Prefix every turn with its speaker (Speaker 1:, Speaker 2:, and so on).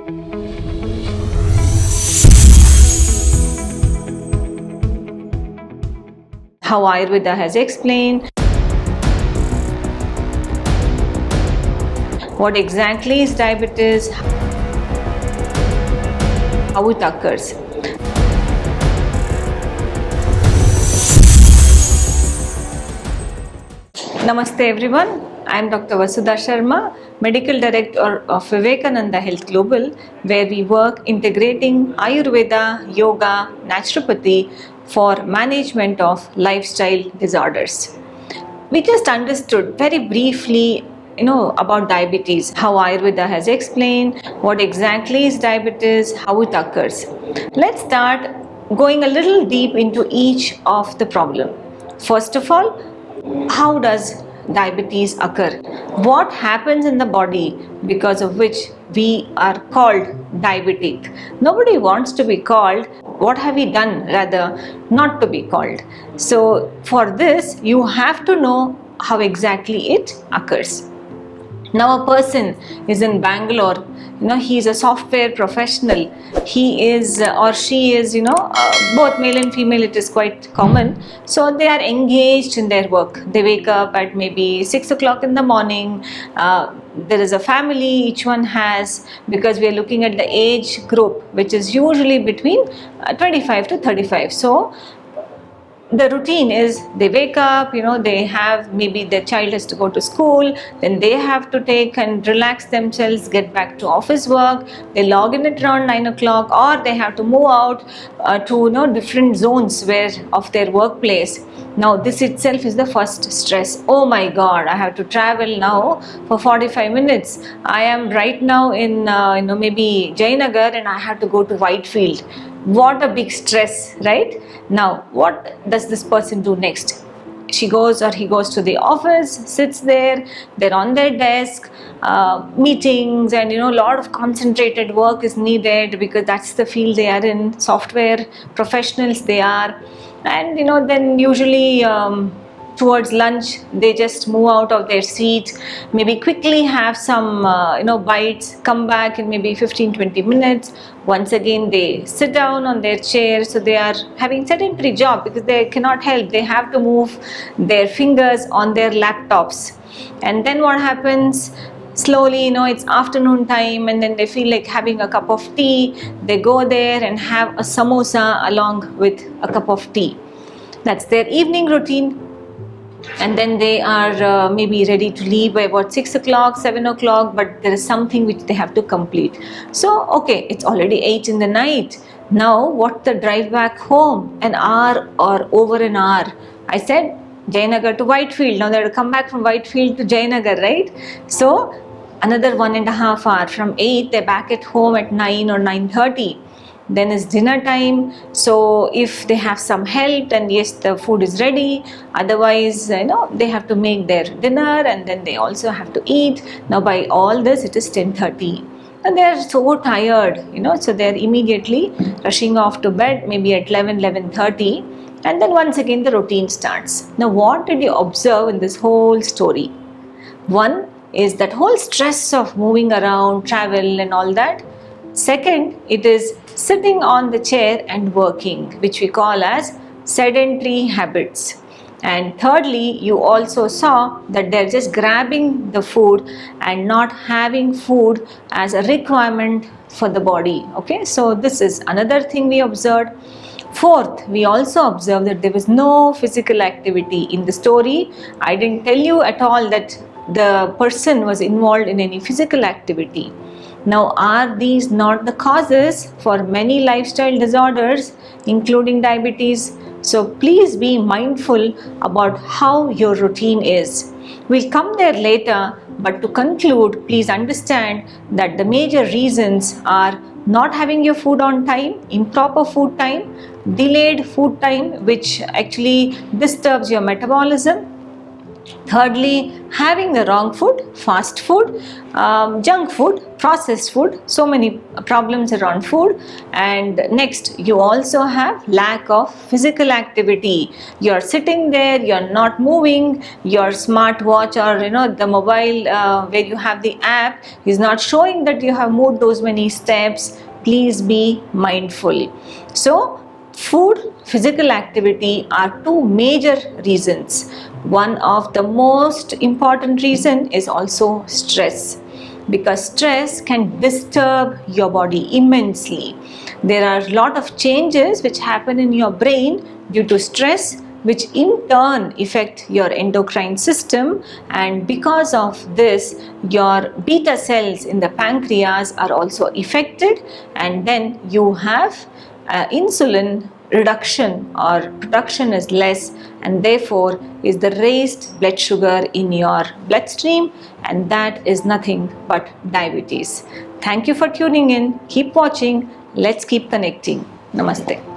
Speaker 1: How Ayurveda has explained what exactly is diabetes, how it occurs. Namaste everyone, I am Dr. Vasudha Sharma, Medical Director of Vivekananda Health Global, where we work integrating Ayurveda, Yoga, Naturopathy for management of lifestyle disorders. We just understood very briefly about diabetes, how Ayurveda has explained what exactly is diabetes, how it occurs. Let's start going a little deep into each of the problem. First of all, how does diabetes occur? What happens in the body because of which we are called diabetic? Nobody wants to be called. What have we done rather not to be called? So for this you have to know how exactly it occurs. Now a person is in Bangalore, he is a software professional, he is or she is, both male and female, it is quite common. So they are engaged in their work. They wake up at maybe 6 o'clock in the morning. There is a family each one has, because we are looking at the age group, which is usually between 25 to 35. So the routine is they wake up, they have, maybe their child has to go to school, then they have to take and relax themselves, get back to office work, they log in at around 9 o'clock, or they have to move out to different zones of their workplace. Now this itself is the first stress. Oh my god, I have to travel now for 45 minutes. I am right now in maybe Jayanagar, and I have to go to Whitefield. What a big stress, right? Now what does this person do next? She goes or he goes to the office, sits there, they're on their desk, meetings, and a lot of concentrated work is needed because that's the field they are in, software professionals they are. And then usually towards lunch they just move out of their seat, maybe quickly have some bites, come back in maybe 15-20 minutes. Once again they sit down on their chair. So they are having sedentary job because they cannot help, they have to move their fingers on their laptops. And then what happens, slowly it's afternoon time, and then they feel like having a cup of tea. They go there and have a samosa along with a cup of tea. That's their evening routine. And then they are maybe ready to leave by about 6 o'clock, 7 o'clock, but there is something which they have to complete. So okay, it's already 8 in the night. Now what the drive back home? An hour or over an hour. I said Jayanagar to Whitefield. Now they have to come back from Whitefield to Jayanagar, right? So another 1.5 hours. From 8 they're back at home at 9 or 9:30. Then is dinner time. So if they have some help, then yes, the food is ready. Otherwise, they have to make their dinner, and then they also have to eat. Now by all this it is 10:30. And they are so tired, so they are immediately rushing off to bed, maybe at 11:30. And then once again the routine starts. Now what did you observe in this whole story? One is that whole stress of moving around, travel and all that. Second, it is sitting on the chair and working, which we call as sedentary habits. And thirdly, you also saw that they're just grabbing the food and not having food as a requirement for the body. Okay, so this is another thing we observed. Fourth, we also observed that there was no physical activity in the story. I didn't tell you at all that the person was involved in any physical activity. Now, are these not the causes for many lifestyle disorders, including diabetes? So please be mindful about how your routine is. We'll come there later, but to conclude, please understand that the major reasons are not having your food on time, improper food time, delayed food time, which actually disturbs your metabolism, Thirdly, having the wrong food, fast food, junk food, processed food, so many problems around food. And next, you also have lack of physical activity. You're sitting there, you're not moving, your smartwatch or the mobile where you have the app is not showing that you have moved those many steps. Please be mindful. So, food, physical activity are two major reasons. One of the most important reason is also stress, because stress can disturb your body immensely. There are a lot of changes which happen in your brain due to stress, which in turn affect your endocrine system, and because of this your beta cells in the pancreas are also affected, and then you have insulin reduction or production is less, and therefore is the raised blood sugar in your bloodstream, and that is nothing but diabetes. Thank you for tuning in. Keep watching. Let's keep connecting. Namaste.